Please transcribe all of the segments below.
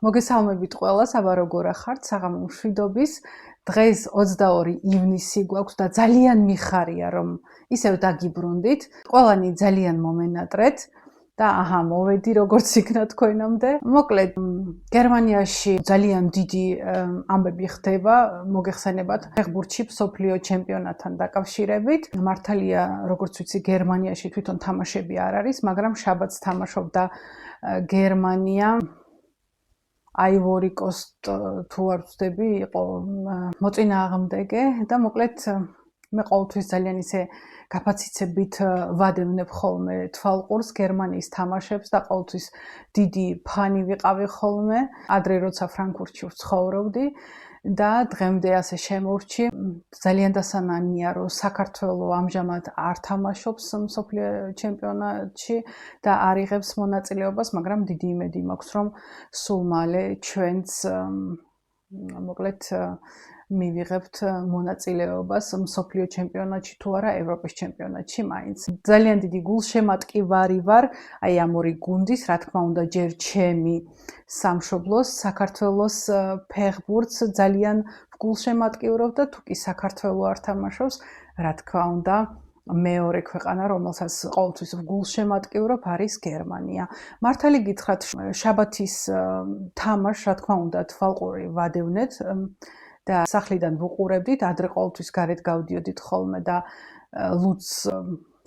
მოგესალმებით ყველას, აბა როგორ ახართ? საღამო მშვიდობის. დღეს 22 ივნისი გვაქვს და ძალიან მიხარია, რომ ისევ დაგიბრუნდით. ყველანი ძალიან მომენატრეთ და მოვედი როგორც იქნა თქვენამდე. მოკლედ, გერმანიაში ძალიან დიდი ამბები ხდება, მოგეხსენებათ, ფეხბურთში მსოფლიო ჩემპიონატთან დაკავშირებით. მართალია, როგორც ვიცი, გერმანიაში თვითონ თამაშები არ არის, მაგრამ შაბათს თამაშობდა გერმანია. Ivory Coast თუ არ ვცდები, იყო მოწინააღმდეგე და მოკლედ მე ყოველთვის ძალიან ისე გაფაციცებით ვადევნებ ხოლმე თვალყურს გერმანიის თამაშებს და ყოველთვის დიდი ფანი ვიყავი ხოლმე, ადრე როცა ფრანკფურტში ვცხოვრობდი და დღემდე ასე შემორჩი. ძალიან დასანანია, რომ საქართველო ამჟამად არ თამაშობს მსოფლიო ჩემპიონატში და არ იღებს მონაწილეობას, მაგრამ დიდი იმედი მაქვს, რომ სულ მალე ჩვენც მოკლედ მივიღებთ მონაწილეობას მსოფლიო ჩემპიონატში თუ არა ევროპის ჩემპიონატში მაინც. ძალიან დიდი გულშემატკივარი ვარ აი ამ ორი გუნდის, რა თქმა უნდა, ჯერ ჩემი სამშობლოს, საქართველოს ფეხბურთს ძალიან გულშემატკივრობ და თუ კი საქართველო არ თამაშობს, რა თქმა უნდა, მეორე ქვეყანა, რომელსაც ყოველთვის გულშემატკივრობ, არის გერმანია. მართალი გითხრათ, შაბათის თამაშს, რა თქმა უნდა, თვალყური ვადევნეთ და სახლიდან ვუყურებდით, ადრე ყოველთვის გარეთ გავდიოდით ხოლმე და ლუც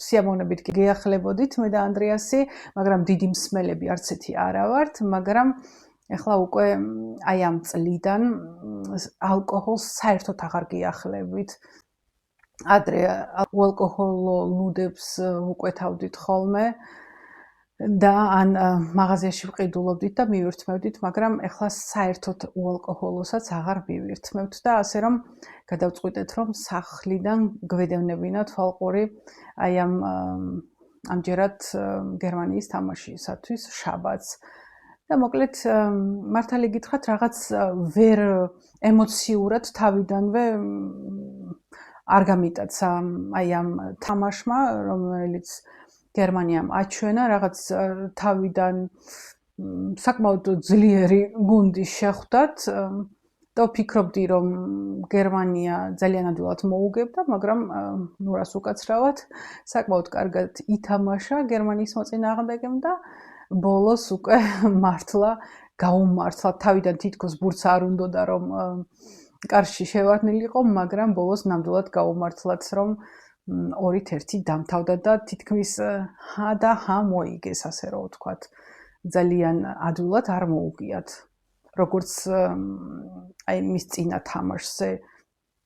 სიამოვნებით გეახლებოდით მე და ანდრიასი, მაგრამ დიდი მსმელები არც ერთი არა ვართ, მაგრამ ეხლა უკვე აი ამ წლიდან ალკოჰოლს საერთოდ აღარ გიახლებით. ადრე უალკოჰოლო ლუდებს ვუკვეთავდით ხოლმე და ან მაღაზიაში ვყიდულობდით და მივირთმევდით, მაგრამ ეხლა საერთოდ უალკოჰოლოსაც აღარ მივირთმევთ და ასე რომ გადავწყვიტეთ, რომ სახლიდან გვედევნებინა თვალყური აი ამ ამჯერად გერმანიის თამაშისათვის შაბათს. და მოკლედ მართალი გითხრათ, რაღაც ვერ ემოციურად თავიდანვე არ გამიტაცა აი ამ თამაშმა, რომელიც გერმანიამ აჩვენა, რაღაც თავიდან საკმაოდ ძლიერი გუნდი შეხვდათ და ვფიქრობდი, რომ გერმანია ძალიან ადვილად მოუგებდა, მაგრამ ნუ რას უკაცრავად, საკმაოდ კარგად ითამაშა გერმანიის მოწინააღმდეგემ და ბოლოს უკვე მართლა გაუმართლა, თავიდან თითქოს ბურთს არ უნდოდა, რომ კარში შევარდნილიყო, მაგრამ ბოლოს ნამდვილად გაუმართლაც, რომ 2-1 დამთავრდა და თითქმის და მოიგეს, ასე რომ ვთქვათ. ძალიან ადვილად არ მოუგიათ. როგორც აი მის წინა თამაშზე,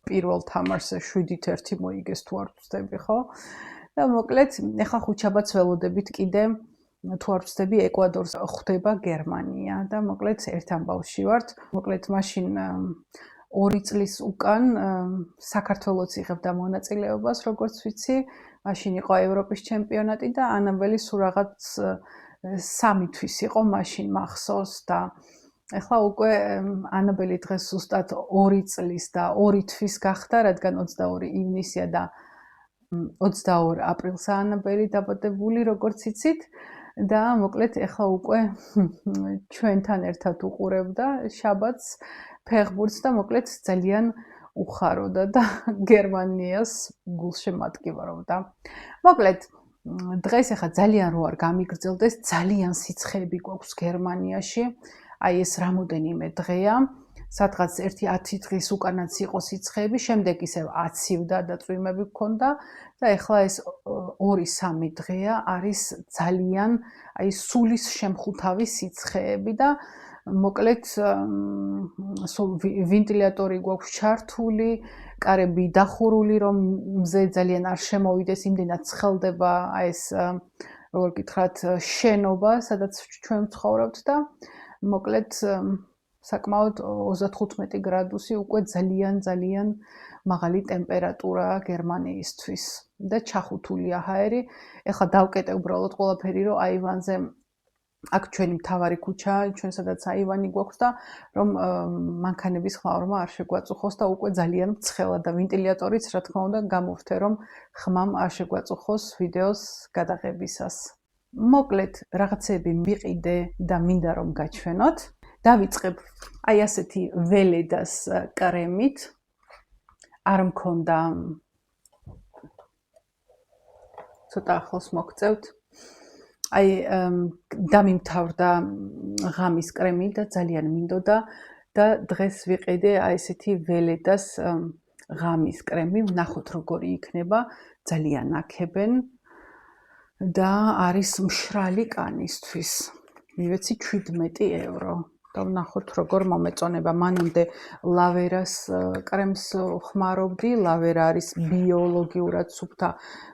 პირველ თამაშზე 7-1 მოიგეს თუ არ ვცდები, ხო? და მოკლედ, ეხლა ხუთშაბათს ველოდებით კიდე თუ არ ვცდები, ეკვადორს ხვდება გერმანია და მოკლედ ერთ ამბავში ვართ. მოკლედ მაშინ 2 წლის უკან საქართველოც იღებდა მონაწილეობას, როგორც ვიცი, მაშინ იყო ევროპის ჩემპიონატი და ანაბელი სულ რაღაც 3 თვის იყო მაშინ მახსოვს და ეხლა უკვე ანაბელი დღეს ზუსტად 2 წლის და 2 თვის გახდა, რადგან 22 ივნისია და 22 აპრილსა ანაბელი დაბადებული, როგორც იცით. და მოკლედ ეხლა უკვე ჩვენთან ერთად უყურებდა შაბათს ფეხბურთს და მოკლედ ძალიან უხაროდა და გერმანიას გულშემატკივრობდა. მოკლედ დღეს ეხლა ძალიან რო არ გამიგრძელდეს, ძალიან სიცხეები გვაქვს გერმანიაში. აი ეს რამოდენიმე დღეა, სადღაც 1-10 დღის უკანაც იყო სიცხეები, შემდეგ ისევ აცივდა და წვიმები გქონდა და ეხლა ეს 2-3 დღეა არის ძალიან აი სულის შემხუთავი სიცხეები და მოკლედ ვენტილატორი გვაქვს ჩართული, კარები დახურული, რომ მზე ძალიან არ შემოვიდეს, იმდენად ცხელდება აი ეს როგორ გითხრათ შენობა, სადაც ჩვენ ვცხოვრობთ და მოკლედ საკმაოდ 35 გრადუსი უკვე ძალიან მაღალი ტემპერატურაა გერმანიისთვის და ჩახუთულია ჰაერი. ეხლა დავკეტე უბრალოდ ყველაფერი, რომ აივანზე აქ ჩვენი მთავარი ქუჩა, ჩვენ სადაც აივანი გვაქვს და რომ მანქანების ხმაურმა არ შეგვაწუხოს და უკვე ძალიან ცხელა და ვენტილატორიც რა თქმა უნდა გამოვთე, რომ ხმამ არ შეგვაწუხოს ვიდეოს გადაღებისას. მოკლედ, რაღაცები მიყიდე და მინდა რომ გაჩვენოთ. დავიწყებ აი ასეთი ველედას კრემით. არ მქონდა ცოტა ახლოს მოგწევთ. აი დამიმთავრდა ღამის კრემი და ძალიან მინდოდა და დღეს ვიყიდე აი ესეთი ველედას ღამის კრემი, ვნახოთ როგორი იქნება, ძალიან აქებენ და არის მშრალი კანისთვის. მივეცი 17 евро. და ვნახოთ როგორ მომეწონება. მანამდე ლავერას კრემს ხმარობდი. ლავერა არის ბიოლოგიურად სუფთა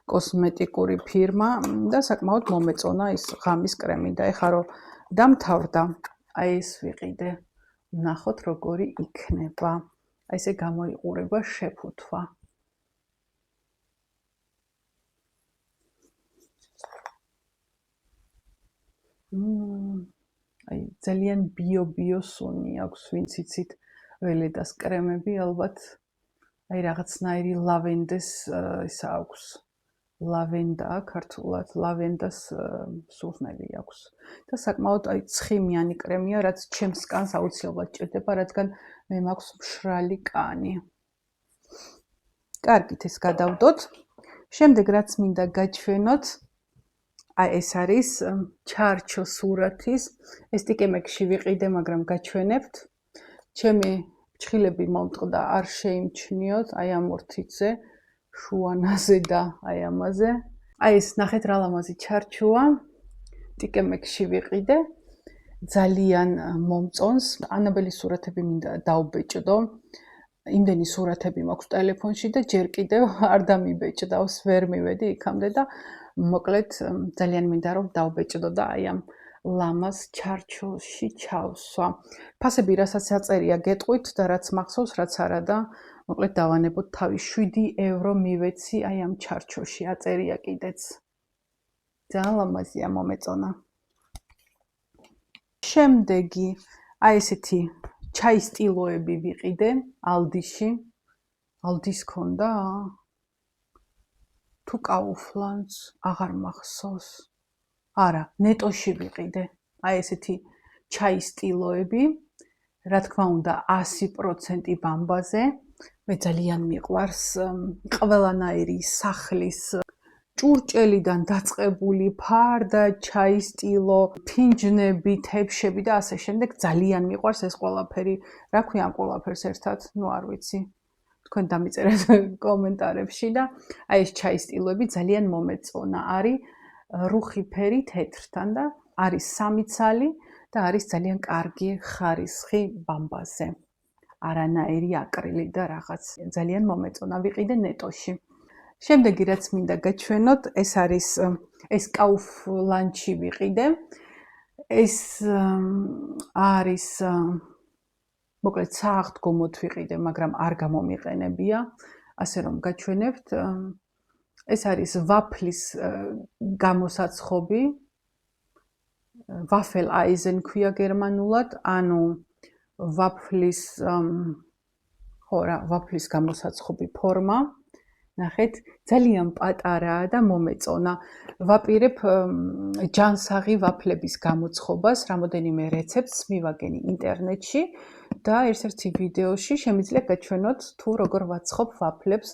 კოსმეტიკური ფირმა და საკმაოდ მომეწონა ის ღამის კრემი და ეხლა რომ დამთავრდა, აი ეს ვიყიდე. ვნახოთ როგორი იქნება. აი ესე გამოიყურება შეფუთვა. აი ძალიან ბიო სუნი აქვს, ვინც იცით ველედას კრემები, ალბათ აი რაღაცნაირი ლავენდეს ის აქვს. ლავენდა ქართულად, ლავენდას სურნელი აქვს. და საკმაოდ აი ცხიმიანი კრემია, რაც ჩემს კანს აუცილებლად ჭირდება, რადგან მე მაქვს მშრალი კანი. კარგით, ეს გადავდოთ. შემდეგ რაც მინდა გაჩვენოთ, აი ეს არის ჩარჩო სურათის. ეს ტიკემეკში ვიყიდე, მაგრამ გაჩვენებთ. ჩემი ფრჩხილები მომტყდა, არ შეიმჩნიოთ, აი ამ ორთითზე, შუანაზე და აი ამაზე. აი ეს ნახეთ რა ლამაზი ჩარჩოა. ტიკემეკში ვიყიდე. ძალიან მომწონს. ანაბელის სურათები მინდა დავბეჭდო. იმდენი სურათები მაქვს ტელეფონში და ჯერ კიდევ არ დამიბეჭდავს, ვერ მივედი იქამდე და მოკლედ ძალიან მინდა რომ დავბეჭდო და აი ამ ლამაზ ჩარჩოში ჩავსვა. ფასები რასაც აწერია გეტყვით და რაც მახსოვს, რაც არა და მოკლედ დავანებოთ თავი 7 евро მივეცი აი ამ ჩარჩოში აწერია კიდეც. ძალიან ლამაზია, მომეწონა. შემდეგი აი ესეთი ჩაის სტილოები ვიყიდე ალდიში. ალდის ქონდა? თუ კაუფლანს, აღარ მახსოვს. არა, ნეტოში ვიყიდე. აი ესეთი ჩაის სტილოები. რა თქმა უნდა, 100% ბამბაზე. მე ძალიან მიყვარს ყველანაირი სახლის ჭურჭელიდან დაწყებული ფარდა, ჩაის სტილო, ფინჯნები, თებშები და ასე შემდეგ. ძალიან მიყვარს ეს ყველაფერი. რა ქვია ამ ყველაფერს ერთად? ნუ არ ვიცი. თქვენ დამიწერეთ კომენტარებში და აი ეს ჩაის სტილოები ძალიან მომეწონა. არის რუხი ფერი თეთრთან და არის 3 ცალი და არის ძალიან კარგი ხარისხი ბამბაზე. არანაირი აკრილი და რაღაც. ძალიან მომეწონა. ვიყიდე ნეტოში. შემდეგი რაც მინდა გაჩვენოთ, ეს არის ეს კაუფლანდში ვიყიდე. ეს არის მოკლედ სააღდგომოდ ვიყიდე, მაგრამ არ გამომიყენებია, ასე რომ გაჩვენებთ. ეს არის ვაფლის გამოსაცხობი. ვაფელ აიზენ ქვია გერმანულად, ანუ ვაფლის ვაფლის გამოსაცხობი ფორმა. ნახეთ, ძალიან პატარაა და მომეწონა. ვაპირებ ჯანსაღი ვაფლების გამოცხობას, რამოდენიმე რეცეპტს მივაგენი ინტერნეტში და ერთ-ერთი ვიდეოში შემიძლია გაჩვენოთ თუ როგორ ვაცხობ ვაფლებს.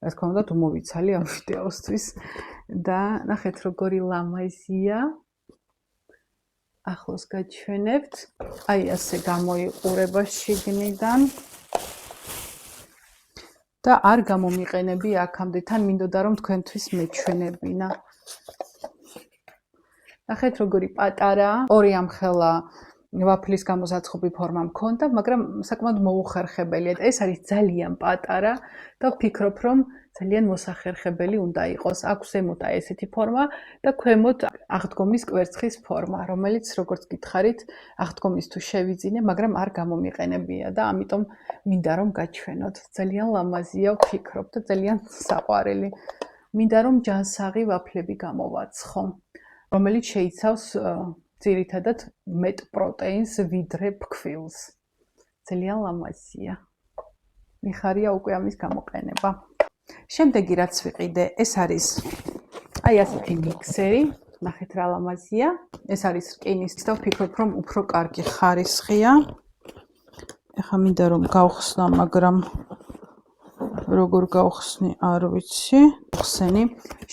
რა თქმა უნდა, თუ მოვიცალი ამ ვიდეოსთვის და ნახეთ როგორი ლამაზია. ახლოს გაჩვენებთ. აი ასე გამოიყურება შიგნიდან. და არ გამომიყენები აქამდე, თან მინდოდა რომ თქვენთვის მეჩვენებინა. ნახეთ როგორი პატარაა, ორი ამხელა ვაფლის გამოსაცხობი ფორმა მქონდა, მაგრამ საკმაოდ მოუხერხებელია. ეს არის ძალიან პატარა და ვფიქრობ რომ ძალიან მოსახერხებელი უნდა იყოს. აქვს ზემოთ აი ესეთი ფორმა და ქვემოთ აღდგომის კვერცხის ფორმა, რომელიც როგორც გითხარით, აღდგომის თუ შევიძინე, მაგრამ არ გამომიყენებია და ამიტომ მინდა რომ გაჩვენოთ. ძალიან ლამაზია, ვფიქრობ და ძალიან საყვარელი. მინდა რომ ჯანსაღი ვაფლები გამოვაცხო, რომელიც შეიცავს ძირითადად მეტ პროტეინს ვიდრე ფქვილს. ძალიან ლამაზია. მიხარია უკვე ამის გამოყენება. შემდეგი რაც ვიყიდე, ეს არის აი ასეთი მიქსერი. ნახეთ რა ლამაზია. ეს არის რკინის და ვფიქრობ, რომ უფრო კარგი ხარისხია. ეხლა მინდა რომ გავხსნა, მაგრამ როგორ გავხსნი, არ ვიცი. ხსენი.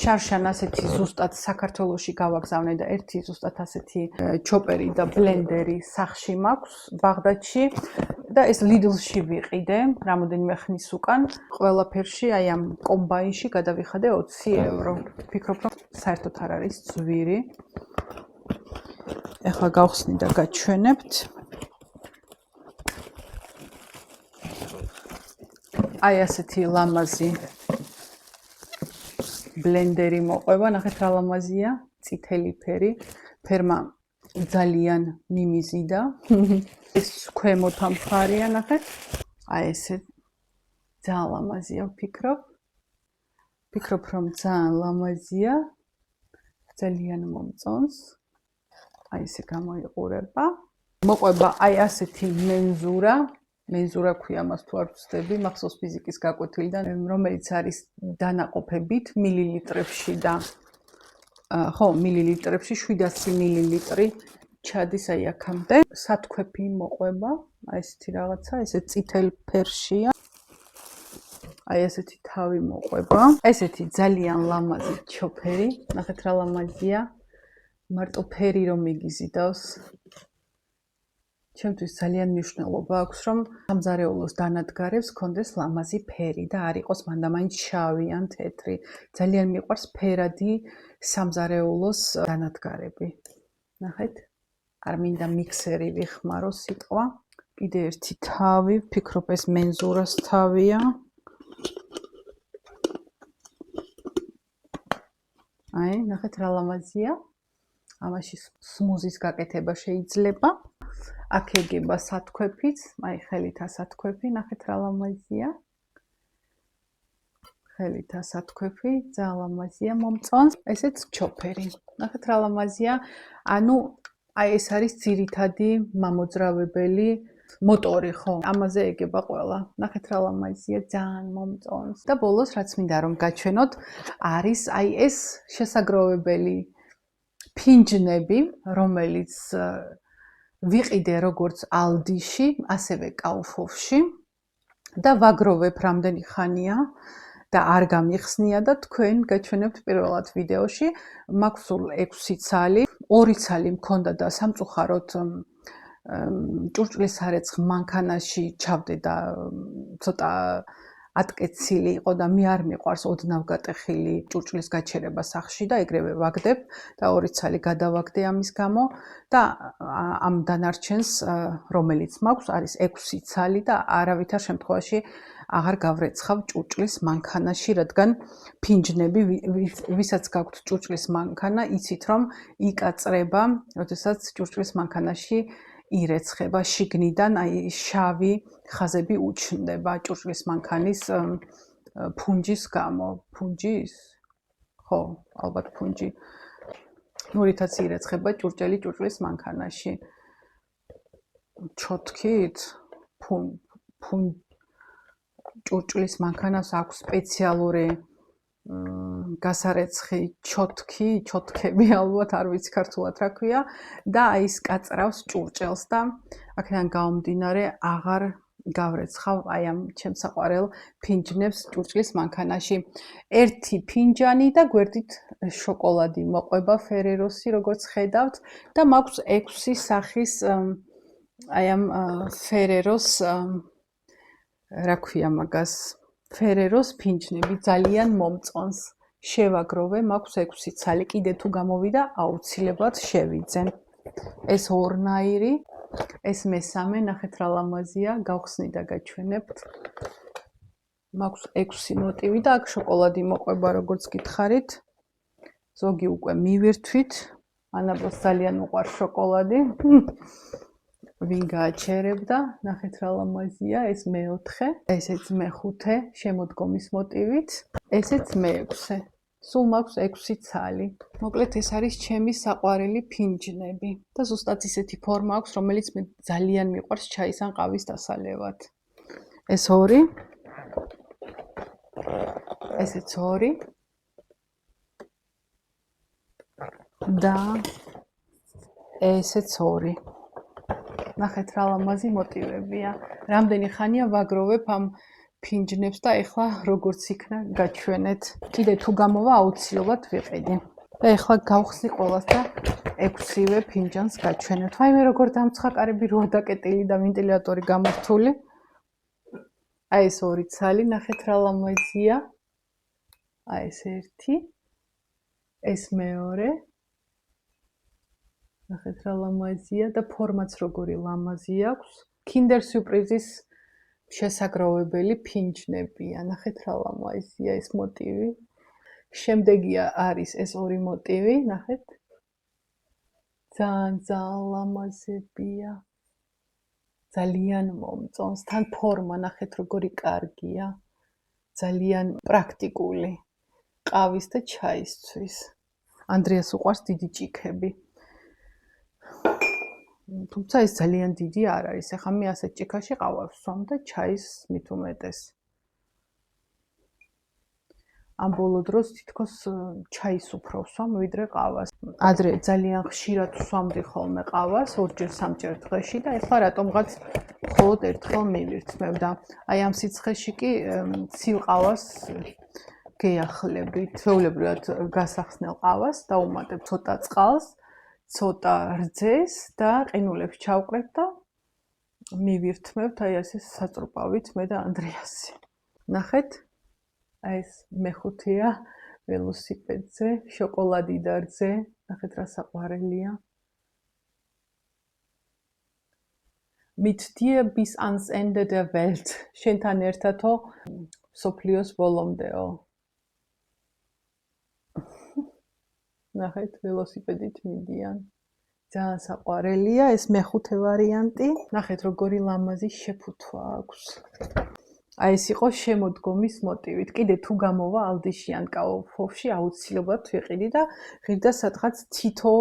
შარშან ასეთი ზუსტად საქართველოში გავაგზავნე და ერთი ზუსტად ასეთი ჩოპერი და ბლენდერი სახში მაქვს ბაღდადში და ეს Lidl-ში ვიყიდე რამოდენიმე ხნის უკან. ყველაფერში აი ამ კომბაინში გადავიხადე 20 евро. ვფიქრობ, რომ საერთოდ არ არის ძვირი. ეხლა გავხსნი და გაჩვენებთ. აი ასეთი ლამაზი ბლენდერი მოყვება, ნახეთ რა ლამაზია, წითელი ფერი, ფერმა ძალიან მიმიზიდა. ეს ქვემოთ ამხარია, ნახეთ. აი ესე ძალიან ლამაზია, ვფიქრობ. ვფიქრობ, რომ ძალიან ლამაზია. ძალიან მომწონს. აი ესე გამოიყურება. მოყვება აი ასეთი მენზურა. მენზურა ქვია მას თუ არ ვცდები, მახსოვს ფიზიკის გაკვეთილიდან, რომელიც არის დანაყოფებით მილilitrებში და ხო, მილilitrებში 700 მილილიტრი ჩადის აი აქამდე. სათქვეფი მოყვება, აი ესეთი რაღაცა, ესე წითელ ფერშია. აი ესეთი თავი მოყვება. ესეთი ძალიან ლამაზი ჩოფერი, ნახეთ რა ლამაზია. მარტო ფერი რომ მიგიზიდავს. ჩემთვის ძალიან მნიშვნელობა აქვს, რომ სამზარეულოს დანადგარებს კონდეს ლამაზი ფერი და არ იყოს მანდამაინც შავი ან თეთრი. ძალიან მიყვარს ფერადი სამზარეულოს დანადგარები. ნახეთ, არ მინდა მიქსერი ვიხმარო სიტყვა. კიდე ერთი თავი, ვფიქრობ ეს მენზურას თავია. აი, ნახეთ რა ლამაზია. ამაში სმუზის გაკეთება შეიძლება. აქ ეგება სათქვეფიც, აი ხელით ასათქვეფი, ნახეთ რა ლამაზია. ხელით ასათქვეფი, ძალიან ლამაზია, მომწონს. ესეც ჩოფერი. ნახეთ რა ლამაზია. ანუ აი ეს არის ძირითადი მამოძრავებელი მოტორი, ხო? ამაზე ეგება ყველა. ნახეთ რა ლამაზია, ძალიან მომწონს. და ბოლოს რაც მინდა რომ გაჩვენოთ, არის აი ეს შესაგროვებელი ფინჯნები, რომელიც ვიყიდე როგორც ალდიში, ასევე კაუფოვში და ვაგროვებ რამდენი ხანია და არ გამიხსნია და თქვენ გაჩვენებთ პირველად ვიდეოში. მაქვს სულ 6 ცალი, 2 ცალი მქონდა და სამწუხაროდ ჭურჭლის სარეცხ მანქანაში ჩავდე და ცოტა ატკეცილი იყო და მე არ მიყვარს ოდნავ გატეხილი ჭურჭლის გაჩერება სახში და ეგრევე ვაგდებ და 2 ცალი გადავაგდე ამის გამო და ამ დანარჩენს რომელიც მაქვს არის 6 ცალი და არავითარ შემთხვევაში აღარ გავრეცხავ ჭურჭლის მანქანაში, რადგან ფინჯნები ვისაც გაქვთ ჭურჭლის მანქანა, იცით რომ იკაწრება, როდესაც ჭურჭლის მანქანაში ირეცხება შიგნიდან, აი შავი ხაზები უჩნდება ჭურჭლის მანქანის ფუნჯის გამო. ფუნჯის? ხო, ალბათ ფუნჯი. ნურითაც ირეცხება ჭურჭელი ჭურჭლის მანქანაში. ჩოთქით? ჭურჭლის მანქანას აქვს სპეციალური გასარეცხი ჩოთქები ალბათ არ ვიცი ქართულად რა ქვია და აი ის კაწრავს ჭურჭელს და აქედან გამომდინარე აღარ გავრეცხავ აი ამ ჩემს საყვარელ ფინჯნებს ჭურჭლის მანქანაში. ერთი ფინჯანი და გვერდით შოკოლადი მოყვება Ferrero-ში, როგორც ხედავთ და მაქვს 6 სახის აი ამ Ferrero-ს რა ქვია მაგას Ferrero-ს ფინჯნები ძალიან მომწონს. შევაგროვე, მაქვს 6 ცალი, კიდე თუ გამოვიდა, აუცილებლად შევიძე. ეს ორნაირი, ეს მესამე, ნახეთ რა ლამაზია, გავხსნი და გაჩვენებთ. მაქვს 6 მოტივი და აქ შოკოლადი მოყვება, როგორც გითხარით. ზოგი უკვე მივირთვით. ანაბოს ძალიან უყვარს შოკოლადი. ვინ გააჩერებდა, ნახეთ რა ლამაზია, ეს მე-4, ესეც მე-5 შემოდგომის მოტივით, ესეც მე-6. სულ მაქვს 6 ცალი. მოკლედ ეს არის ჩემი საყვარელი ფინჯნები და ზუსტად ისეთი ფორმა აქვს, რომელიც მე ძალიან მიყვარს ჩაის ან ყავის დასალევად. ეს 2. ესეც 2. და ესეც 2. ნახეთ რა ლამაზი მოტივებია. რამდენი ხანია ვაგროვებ ამ ფინჯნებს და ეხლა როგორც იქნა გაჩვენეთ. კიდე თუ გამოვა აუცილებლად ვიყიდი. და ეხლა გავხსნი ყველას და 6-ვე ფინჯანს გაჩვენებთ. ვაიმე როგორ დამცხა კარები, როა დაკეტილი და ვენტილატორი გამართული. აი ეს 2 ცალი, ნახეთ რა ლამაზია. აი ეს 1, ეს 2. ნახეთ რა ლამაზია და ფორმაც როგორი ლამაზი აქვს. Kinder Surprise-ის შესაგროვებელი ფინჯნებია. ნახეთ რა ლამაზია ეს მოტივი. შემდეგია არის ეს 2 მოტივი, ნახეთ. ძალიან ლამაზებია. ძალიან მომწონს. თან ფორმა ნახეთ როგორი კარგია. ძალიან პრაქტიკული. ყავის და ჩაისთვის. ანდრიას უყვარს დიდი ჭიქები. თუმცა ეს ძალიან დიდი არ არის. ეხლა მე ასეთ ჭიქაში ყავას ვსვამ და ჩაის მით უმეტეს. ამ ბოლო დროს თითქოს ჩაის უფრო ვსვამ ვიდრე ყავას. ადრე ძალიან ხშირად ვსვამდი ხოლმე ყავას 2-3 დღეში და ეხლა რატომღაც მხოლოდ ერთხელ მივირთმევ და აი ამ სიცხეში კი ცივ ყავას გეახლებით. ჩვეულებრივად გასახსნელ ყავას დაუმატებ ცოტა წყალს, ცოტა რძეს და ყინულებს ჩავყრებ და მივირთმევთ აი ასე საწრუპავით მე და ანდრიასი. ნახეთ, აი ეს მე-5-ია ველოსიპედზე, შოკოლადი და რძე, ნახეთ რა საყვარელია. Mit dir bis ans Ende der Welt. შენთან ერთადო სოფლიოს ბოლომდეო. ნახეთ, ველოსიპედით მიდიან. ძალიან საყვარელია ეს მე-5 ვარიანტი. ნახეთ როგორი ლამაზი შეფუთვა აქვს. აი ეს იყო შემოდგომის მოტივით. კიდე თუ გამოვა ალდიში ან კაუფოვში აუცილებლად ვიყიდი და ღირდა სადღაც თითო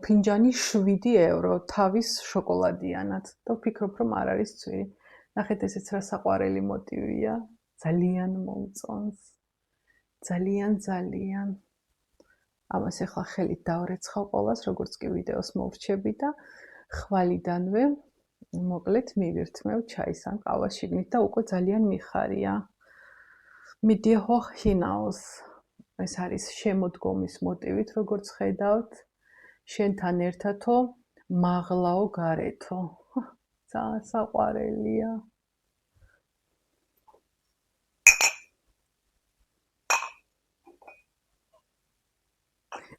ფინჯანი 7 евро თავის შოკოლადიანად. და ვფიქრობ რომ არ არის ცვირი. ნახეთ ესეც რა საყვარელი მოტივია. ძალიან მომწონს. ძალიან. ამას ეხლა ხელით დავრეცხავ ყველას, როგორც კი ვიდეოს მოვრჩები და ხვალიდანვე მოკლედ მივირთმევ ჩაის ან ყავას შიგნით და უკვე ძალიან მიხარია. Mit dir hoch hinaus. ეს არის შემოდგომის მოტივით, როგორც ხედავთ. შენთან ერთადო მაღლაო გარეთო. ძალიან საყვარელია.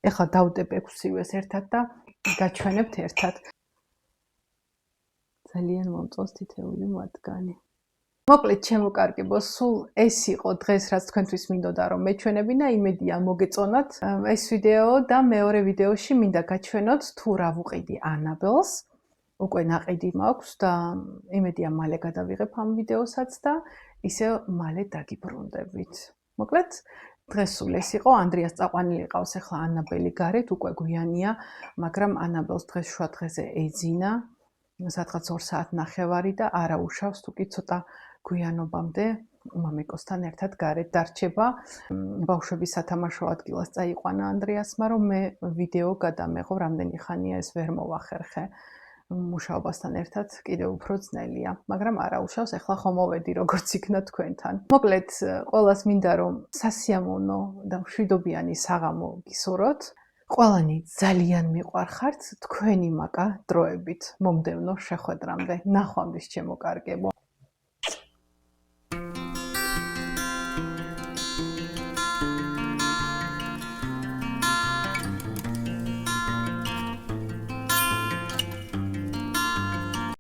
ეხლა დავდებ 6-ვეს ერთად და გაჩვენებთ ერთად. ძალიან მომწონს თითეული მათგანი. მოკლედ ჩემოკარგებო, სულ ეს იყო დღეს რაც თქვენთვის მინდოდა რომ მეჩვენებინა, იმედია მოგეწონათ ეს ვიდეო და მეორე ვიდეოში მინდა გაჩვენოთ თუ რა ვუყიდი ანაბელს. უკვე ნაყიდი მაქვს და იმედია მალე გადავიღებ ამ ვიდეოსაც და ისე მალე დაგიბრუნდებით. მოკლედ დღეს სულ ეს იყო, ანდრიას წაყვანილი ყავს ახლა ანაბელი გარეთ, უკვე გვიანია, მაგრამ ანაბელს დღეს შუა დღეზე ეძინა, სადღაც 2 საათნახევარი და არა უშავს, თუკი ცოტა გვიანობამდე მამიკოსთან ერთად გარეთ დარჩება. ბავშვების სათამაშო ადგილას წაიყვანა ანდრიასმა, რომ მე ვიდეო გადამეღო, რამდენი ხანია ეს ვერ მოვახერხე. მუშაობასთან ერთად კიდევ უფრო ძნელია, მაგრამ არა უშავს, ეხლა ხომ მოვედი როგორც იქნა თქვენთან. მოკლედ, ყველას მინდა რომ სასიამოვნო და მშვიდობიანი საღამო გისურვოთ. ყველანი ძალიან მიყვარხართ თქვენი მაკა დროებით მომდევნო შეხვედრამდე. ნახვამდის ჩემო კარგებო.